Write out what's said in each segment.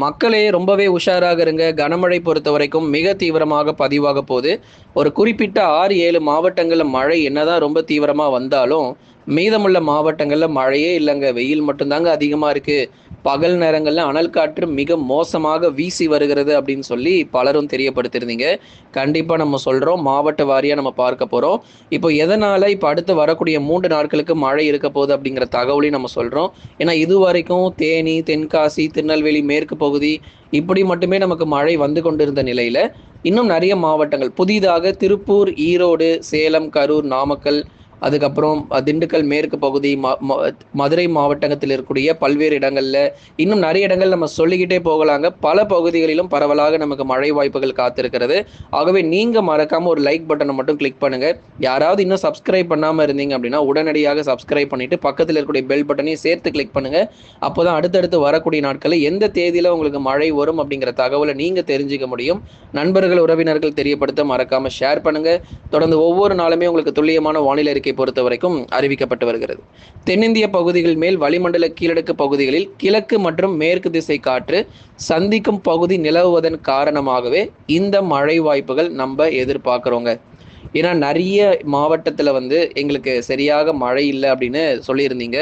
மக்களே ரொம்பவே உஷாராக இருங்க. கனமழை பொறுத்தவரைக்கும் மிக தீவிரமாக பதிவாக போது. ஒரு குறிப்பிட்ட 6, 7 மாவட்டங்கள்ல மழை என்னதான் ரொம்ப தீவிரமா வந்தாலும், மீதமுள்ள மாவட்டங்கள்ல மழையே இல்லங்க. வெயில் மட்டும் தாங்க அதிகமா இருக்கு. பகல் நேரங்கள்ல அனல் காற்று மிக மோசமாக வீசி வருகிறது அப்படின்னு சொல்லி பலரும் தெரியப்படுத்தியிருந்தீங்க. கண்டிப்பா நம்ம சொல்றோம். மாவட்ட வாரியா நம்ம பார்க்க போறோம். இப்போ எதனால இப்ப அடுத்து வரக்கூடிய 3 நாட்களுக்கு மழை இருக்க போகுது அப்படிங்கிற தகவலையும் நம்ம சொல்றோம். ஏன்னா இதுவரைக்கும் தேனி, தென்காசி, திருநெல்வேலி மேற்கு பகுதி இப்படி மட்டுமே நமக்கு மழை வந்து கொண்டிருந்த நிலையில, இன்னும் நெறைய மாவட்டங்கள் புதிதாக திருப்பூர், ஈரோடு, சேலம், கரூர், நாமக்கல், அதுக்கப்புறம் திண்டுக்கல் மேற்கு பகுதி, ம ம மதுரை மாவட்டத்தில் இருக்கக்கூடிய பல்வேறு இடங்கள்ல, இன்னும் நெறைய இடங்கள் நம்ம சொல்லிக்கிட்டே போகலாங்க. பல பகுதிகளிலும் பரவலாக நமக்கு மழை வாய்ப்புகள் காத்திருக்கிறது. ஆகவே நீங்க மறக்காம ஒரு லைக் பட்டன மட்டும் கிளிக் பண்ணுங்க. யாராவது இன்னும் சப்ஸ்கிரைப் பண்ணாம இருந்தீங்க அப்படின்னா, உடனடியாக சப்ஸ்கிரைப் பண்ணிட்டு பக்கத்துல இருக்கக்கூடிய பெல் பட்டனையும் சேர்த்து கிளிக் பண்ணுங்க. அப்போதான் அடுத்தடுத்து வரக்கூடிய நாட்கள்ல எந்த தேதியில உங்களுக்கு மழை வரும் அப்படிங்கிற தகவலை நீங்க தெரிஞ்சுக்க முடியும். நண்பர்கள், உறவினர்கள் தெரியப்படுத்த மறக்காம ஷேர் பண்ணுங்க. தொடர்ந்து ஒவ்வொரு நாளுமே உங்களுக்கு துல்லியமான வானிலை அறிக்கை பொறுத்த வரைக்கும் அறிவிக்கப்பட்டு வருகிறது. தென்னிந்திய பகுதிகள் மேல் வளிமண்டல கீழடுக்கு பகுதிகளில் கிழக்கு மற்றும் மேற்கு திசை காற்று சந்திக்கும் பகுதி நிலவுவதன் காரணமாகவே இந்த மழை வாய்ப்புகள் நம்ம எதிர்பார்க்கிறோங்க. ஏன்னா நிறைய மாவட்டத்துல வந்து எங்களுக்கு சரியாக மழை இல்லை அப்படின்னு சொல்லியிருந்தீங்க.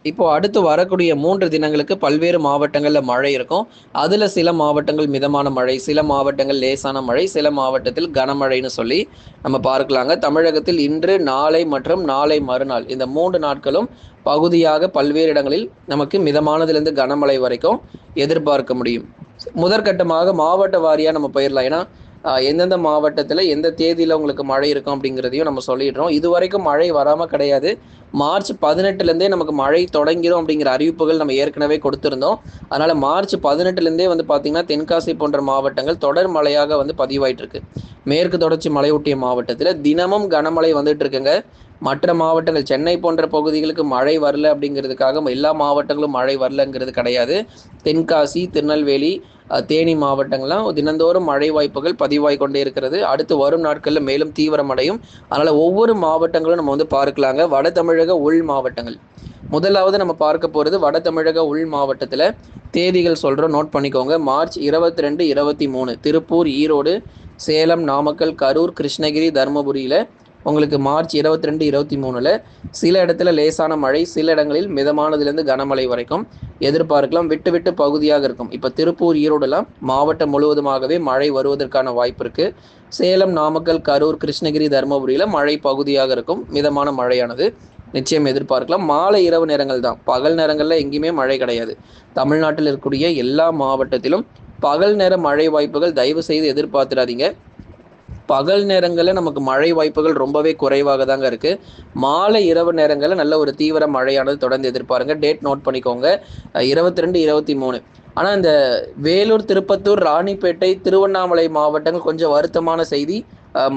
இப்போ அடுத்து வரக்கூடிய 3 தினங்களுக்கு பல்வேறு மாவட்டங்கள்ல மழை இருக்கும். அதுல சில மாவட்டங்கள் மிதமான மழை, சில மாவட்டங்கள் லேசான மழை, சில மாவட்டத்தில் கனமழைன்னு சொல்லி நம்ம பார்க்கலாங்க. தமிழகத்தில் இன்று, நாளை மற்றும் நாளை மறுநாள் இந்த 3 நாட்களும் பகுதியாக பல்வேறு இடங்களில் நமக்கு மிதமானதிலிருந்து கனமழை வரைக்கும் எதிர்பார்க்க முடியும். முதற்கட்டமாக மாவட்ட வாரியா நம்ம போயிடலாம். ஏன்னா எந்தெந்த மாவட்டத்தில் எந்த தேதியில் உங்களுக்கு மழை இருக்கும் அப்படிங்கிறதையும் நம்ம சொல்லிடுறோம். இது வரைக்கும் மழை வராமல் கிடையாது. மார்ச் 18லேருந்தே நமக்கு மழை தொடங்கிடும் அப்படிங்கிற அறிவிப்புகள் நம்ம ஏற்கனவே கொடுத்துருந்தோம். அதனால் மார்ச் 18லேருந்தே வந்து பார்த்திங்கன்னா தென்காசி போன்ற மாவட்டங்கள் தொடர் மழையாக வந்து பதிவாயிட்டு இருக்கு. மேற்கு தொடர்ச்சி மலையொட்டிய மாவட்டத்தில் தினமும் கனமழை வந்துட்டு இருக்குங்க. மற்ற மாவட்டங்கள் சென்னை போன்ற பகுதிகளுக்கு மழை வரல அப்படிங்கிறதுக்காக எல்லா மாவட்டங்களும் மழை வரலங்கிறது கிடையாது. தென்காசி, திருநெல்வேலி, தேனி மாவட்டங்கள்லாம் தினந்தோறும் மழை வாய்ப்புகள் பதிவாய் கொண்டே இருக்கிறது. அடுத்து வரும் நாட்களில் மேலும் தீவிரமடையும். அதனால் ஒவ்வொரு மாவட்டங்களும் நம்ம வந்து பார்க்கலாங்க. வட தமிழக உள் மாவட்டங்கள் முதலாவது நம்ம பார்க்க போகிறது வட தமிழக உள் மாவட்டத்தில் தேதிகள் சொல்கிறோம், நோட் பண்ணிக்கோங்க. மார்ச் 22, 23 திருப்பூர், ஈரோடு, சேலம், நாமக்கல், கரூர், கிருஷ்ணகிரி, தருமபுரியில் உங்களுக்கு மார்ச் 22, 23 சில இடத்துல லேசான மழை, சில இடங்களில் மிதமானதுலேருந்து கனமழை வரைக்கும் எதிர்பார்க்கலாம். விட்டு விட்டு பகுதியாக இருக்கும். இப்போ திருப்பூர், ஈரோடுலாம் மாவட்டம் முழுவதுமாகவே மழை வருவதற்கான வாய்ப்பு இருக்குது. சேலம், நாமக்கல், கரூர், கிருஷ்ணகிரி, தருமபுரியில் மழை பகுதியாக இருக்கும். மிதமான மழையானது நிச்சயம் எதிர்பார்க்கலாம். மாலை இரவு நேரங்கள் தான், பகல் நேரங்களில் எங்கேயுமே மழை கிடையாது. தமிழ்நாட்டில் இருக்கக்கூடிய எல்லா மாவட்டத்திலும் பகல் நேர மழை வாய்ப்புகள் தயவு செய்து எதிர்பார்த்துடாதீங்க. பகல் நேரங்களில் நமக்கு மழை வாய்ப்புகள் ரொம்பவே குறைவாக தாங்க இருக்குது. மாலை இரவு நேரங்களில் நல்ல ஒரு தீவிர மழையானது தொடர்ந்து எதிர்பாருங்க. டேட் நோட் பண்ணிக்கோங்க, 22, 23. ஆனால் இந்த வேலூர், திருப்பத்தூர், ராணிப்பேட்டை, திருவண்ணாமலை மாவட்டங்கள் கொஞ்சம் வருத்தமான செய்தி,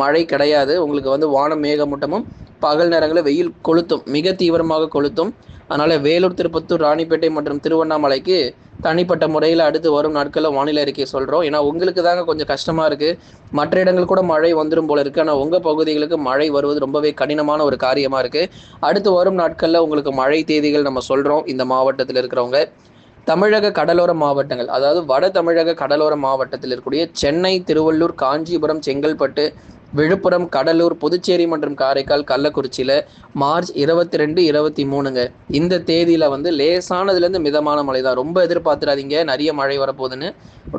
மழை கிடையாது. உங்களுக்கு வந்து வானம் மேகமூட்டமும் பகல் நேரங்களில் வெயில் கொளுத்தும், மிக தீவிரமாக கொளுத்தும். அதனால் வேலூர், திருப்பத்தூர், ராணிப்பேட்டை மற்றும் திருவண்ணாமலைக்கு தனிப்பட்ட முறையில் அடுத்து வரும் நாட்களில் வானிலை அறிக்கை சொல்கிறோம். ஏன்னா உங்களுக்கு தாங்க கொஞ்சம் கஷ்டமாக இருக்குது. மற்ற இடங்கள் கூட மழை வந்துடும் போல இருக்குது. ஆனால் உங்கள் பகுதிகளுக்கு மழை வருவது ரொம்பவே கடினமான ஒரு காரியமாக இருக்குது. அடுத்து வரும் நாட்களில் உங்களுக்கு மழை தேதிகள் நம்ம சொல்கிறோம். இந்த மாவட்டத்தில் இருக்கிறவங்க தமிழக கடலோர மாவட்டங்கள், அதாவது வட தமிழக கடலோர மாவட்டத்தில் இருக்கக்கூடிய சென்னை, திருவள்ளூர், காஞ்சிபுரம், செங்கல்பட்டு, விழுப்புரம், கடலூர், புதுச்சேரி மற்றும் காரைக்கால், கள்ளக்குறிச்சியில் மார்ச் 22, 23ங்க இந்த தேதியில் வந்து லேசானதுலேருந்து மிதமான மழை தான். ரொம்ப எதிர்பார்த்துடாதீங்க நிறைய மழை வரப்போகுதுன்னு,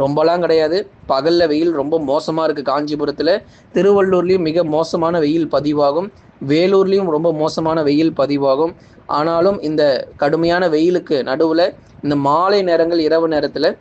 ரொம்பலாம் கிடையாது. பகலில் வெயில் ரொம்ப மோசமாக இருக்குது. காஞ்சிபுரத்தில், திருவள்ளூர்லேயும் மிக மோசமான வெயில் பதிவாகும். வேலூர்லேயும் ரொம்ப மோசமான வெயில் பதிவாகும். ஆனாலும் இந்த கடுமையான வெயிலுக்கு நடுவில் இந்த மாலை நேரங்கள், இரவு நேரத்தில்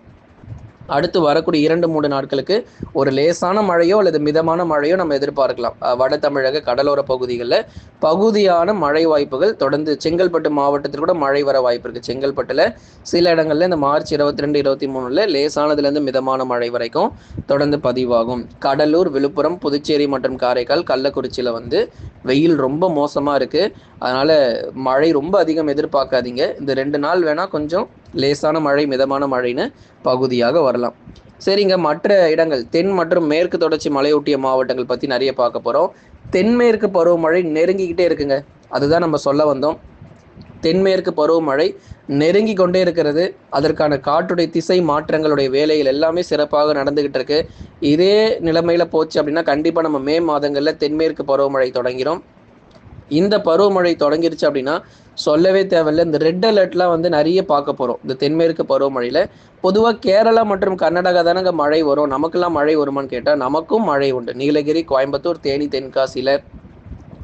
அடுத்து வரக்கூடிய 2-3 நாட்களுக்கு ஒரு லேசான மழையோ அல்லது மிதமான மழையோ நம்ம எதிர்பார்க்கலாம். வட தமிழக கடலோர பகுதிகளில் பகுதியான மழை வாய்ப்புகள் தொடர்ந்து செங்கல்பட்டு மாவட்டத்தில் கூட மழை வர வாய்ப்பு இருக்குது. செங்கல்பட்டில் சில இடங்களில் இந்த மார்ச் 22, 23 லேசானதுலேருந்து மிதமான மழை வரைக்கும் தொடர்ந்து பதிவாகும். கடலூர், விழுப்புரம், புதுச்சேரி மற்றும் காரைக்கால், கள்ளக்குறிச்சியில் வந்து வெயில் ரொம்ப மோசமாக இருக்குது. அதனால் மழை ரொம்ப அதிகம் எதிர்பார்க்காதீங்க. இந்த 2 நாள் வேணால் கொஞ்சம் லேசான மழை, மிதமான மழைன்னு பகுதியாக வரலாம். சரிங்க, மற்ற இடங்கள் தென் மற்றும் மேற்கு தொடர்ச்சி மலையொட்டிய மாவட்டங்கள் பற்றி நிறைய பார்க்க போகிறோம். தென்மேற்கு பருவமழை நெருங்கிக்கிட்டே இருக்குங்க. அதுதான் நம்ம சொல்ல வந்தோம். தென்மேற்கு பருவமழை நெருங்கி கொண்டே இருக்கிறது. அதற்கான காற்றுடைய திசை மாற்றங்களுடைய வேலைகள் எல்லாமே சிறப்பாக நடந்துகிட்டு இருக்கு. இதே நிலைமையில போச்சு அப்படின்னா கண்டிப்பா நம்ம மே மாதங்கள்ல தென்மேற்கு பருவமழை தொடங்கிரும். இந்த பருவமழை தொடங்கிருச்சு அப்படின்னா சொல்லவே தேவையில்லை. இந்த ரெட் அலர்ட்லாம் வந்து நிறைய பார்க்க போகிறோம் இந்த தென்மேற்கு பருவமழையில். பொதுவாக கேரளா மற்றும் கர்நாடகா தானங்க மழை வரும், நமக்கெல்லாம் மழை வருமானு கேட்டால் நமக்கும் மழை உண்டு. நீலகிரி, கோயம்புத்தூர், தேனி, தென்காசியில்,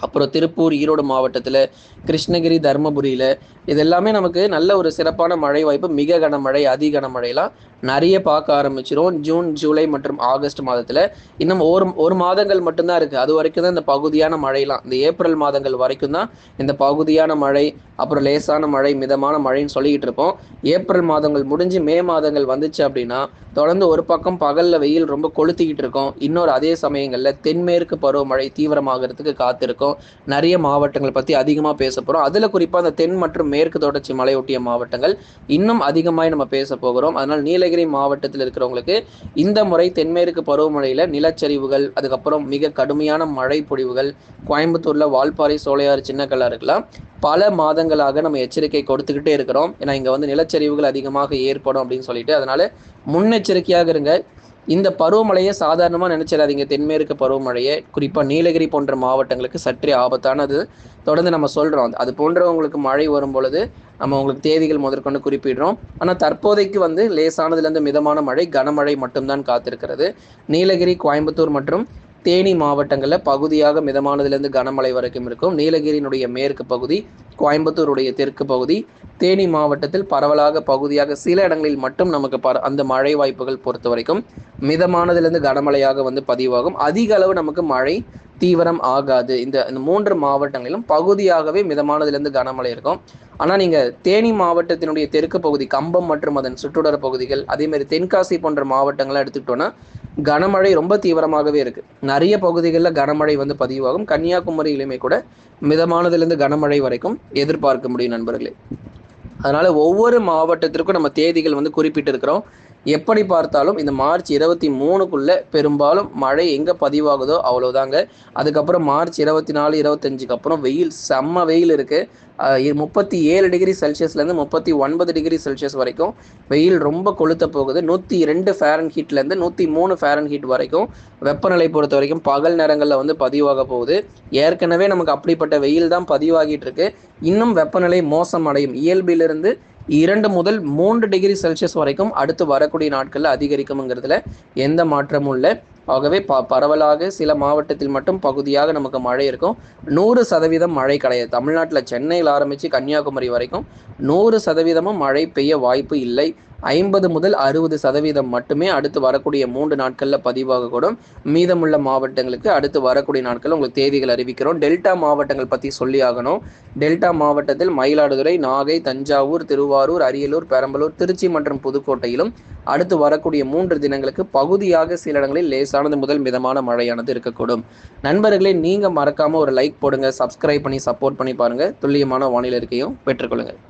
அப்புறம் திருப்பூர், ஈரோடு மாவட்டத்தில், கிருஷ்ணகிரி, தருமபுரியில் இது எல்லாமே நமக்கு நல்ல ஒரு சிறப்பான மழை வாய்ப்பு. மிக கனமழை, அதி கனமழைலாம் நிறைய பார்க்க ஆரம்பிச்சிரும் ஜூன், ஜூலை மற்றும் ஆகஸ்ட் மாதத்தில். இன்னும் ஒரு மாதங்கள் மட்டும்தான் இருக்குது. அது வரைக்கும் தான் இந்த பகுதியான மழைலாம், இந்த ஏப்ரல் மாதங்கள் வரைக்கும் தான் இந்த பகுதியான மழை, அப்புறம் லேசான மழை, மிதமான மழைன்னு சொல்லிக்கிட்டு இருப்போம். ஏப்ரல் மாதங்கள் முடிஞ்சு மே மாதங்கள் வந்துச்சு அப்படின்னா தொடர்ந்து ஒரு பக்கம் பகலில் வெயில் ரொம்ப கொளுத்திக்கிட்டு இருக்கும், இன்னொரு அதே சமயங்களில் தென்மேற்கு பருவமழை தீவிரமாகிறதுக்கு காத்திருக்கும். நிறைய மாவட்டங்கள் பற்றி அதிகமாக பேச போகிறோம். அதில் குறிப்பாக அந்த தென் மற்றும் மேற்கு தொடர்ச்சி மலையொட்டிய மாவட்டங்கள் இன்னும் அதிகமாக நம்ம பேச போகிறோம். அதனால் நீலகிரி மாவட்டத்தில் இருக்கிறவங்களுக்கு இந்த முறை தென்மேற்கு பருவமழையில் நிலச்சரிவுகள், அதுக்கப்புறம் மிக கடுமையான மழை பொழிவுகள், கோயம்புத்தூரில் வால்பாறை, சோலையாறு, சின்னக்கல்லா இருக்கலாம், பல மாதங்களாக நம்ம எச்சரிக்கை கொடுத்துக்கிட்டே இருக்கிறோம். ஏன்னா இங்கே வந்து நிலச்சரிவுகள் அதிகமாக ஏற்படும் அப்படின்னு சொல்லிட்டு, அதனால முன்னெச்சரிக்கையாக இருங்க. இந்த பருவமழையை சாதாரணமாக நினைச்சிடாதீங்க. தென்மேற்கு பருவமழையை குறிப்பாக நீலகிரி போன்ற மாவட்டங்களுக்கு சற்றே ஆபத்தானது. தொடர்ந்து நம்ம சொல்கிறோம், அது போன்றவங்களுக்கு மழை வரும் பொழுது நம்ம உங்களுக்கு தேதிகள் முதற்கொண்டு குறிப்பிடுறோம். ஆனால் தற்போதைக்கு வந்து லேசானதுலேருந்து மிதமான மழை, கனமழை மட்டும்தான் காத்திருக்கிறது. நீலகிரி, கோயம்புத்தூர் மற்றும் தேனி மாவட்டங்களில் பகுதியாக மிதமானதுலேருந்து கனமழை வரைக்கும் இருக்கும். நீலகிரியினுடைய மேற்கு பகுதி, கோயம்புத்தூருடைய தெற்கு பகுதி, தேனி மாவட்டத்தில் பரவலாக பகுதியாக சில இடங்களில் மட்டும் நமக்கு அந்த மழை வாய்ப்புகள் பொறுத்த வரைக்கும் மிதமானதுலேருந்து கனமழையாக வந்து பதிவாகும். அதிக அளவு நமக்கு மழை தீவிரம் ஆகாது. இந்த 3 மாவட்டங்களிலும் பகுதியாகவே மிதமானதுலேருந்து கனமழை இருக்கும். ஆனால் நீங்கள் தேனி மாவட்டத்தினுடைய தெற்கு பகுதி, கம்பம் மற்றும் அதன் சுற்றுடர பகுதிகள், அதேமாதிரி தென்காசி போன்ற மாவட்டங்கள்லாம் எடுத்துக்கிட்டோன்னா கனமழை ரொம்ப தீவிரமாகவே இருக்கு. நிறைய பகுதிகளில் கனமழை வந்து பதிவாகும். கன்னியாகுமரியிலுமே கூட மிதமானதுலேருந்து கனமழை வரைக்கும் எதிர்பார்க்க முடியும் நண்பர்களே. அதனால ஒவ்வொரு மாவட்டத்திற்கும் நம்ம தேதிகள் வந்து குறிப்பிட்டு இருக்கிறோம். எப்படி பார்த்தாலும் இந்த மார்ச் 23க்குள்ள பெரும்பாலும் மழை எங்கே பதிவாகுதோ அவ்வளோதாங்க. அதுக்கப்புறம் மார்ச் 24, 25க்கு அப்புறம் வெயில், செம்ம வெயில் இருக்குது. 37 டிகிரி செல்சியஸ்லேருந்து 39 டிகிரி செல்சியஸ் வரைக்கும் வெயில் ரொம்ப கொளுத்த போகுது. 102 ஃபேரன்ஹீட்லேருந்து 103 ஃபேரன்ஹீட் வரைக்கும் வெப்பநிலை பொறுத்த வரைக்கும் பகல் நேரங்களில் வந்து பதிவாக போகுது. ஏற்கனவே நமக்கு அப்படிப்பட்ட வெயில் தான் பதிவாகிட்டு இருக்கு. இன்னும் வெப்பநிலை மோசமடையும். இயல்பிலிருந்து 2 முதல் 3 டிகிரி செல்சியஸ் வரைக்கும் அடுத்து வரக்கூடிய நாட்களில் அதிகரிக்கும்ங்கிறதுல எந்த மாற்றமும் இல்லை. ஆகவே பரவலாக சில மாவட்டத்தில் மட்டும் பகுதியாக நமக்கு மழை இருக்கும். 100% மழை கிடையாது. தமிழ்நாட்டில் சென்னையில் ஆரம்பித்து கன்னியாகுமரி வரைக்கும் 100% மழை பெய்ய வாய்ப்பு இல்லை. 50 முதல் 60% மட்டுமே அடுத்து வரக்கூடிய 3 நாட்களில் பதிவாகக்கூடும். மீதமுள்ள மாவட்டங்களுக்கு அடுத்து வரக்கூடிய நாட்கள் உங்களுக்கு தேதிகள் அறிவிக்கிறோம். டெல்டா மாவட்டங்கள் பற்றி சொல்லி ஆகணும். டெல்டா மாவட்டத்தில் மயிலாடுதுறை, நாகை, தஞ்சாவூர், திருவாரூர், அரியலூர், பெரம்பலூர், திருச்சி மற்றும் புதுக்கோட்டையிலும் அடுத்து வரக்கூடிய 3 தினங்களுக்கு பகுதியாக சில இடங்களில் லேசானது முதல் மிதமான மழையானது இருக்கக்கூடும். நண்பர்களே, நீங்கள் மறக்காமல் ஒரு லைக் போடுங்க, சப்ஸ்கிரைப் பண்ணி சப்போர்ட் பண்ணி பாருங்கள். துல்லியமான வானிலை இருக்கையும் பெற்றுக்கொள்ளுங்கள்.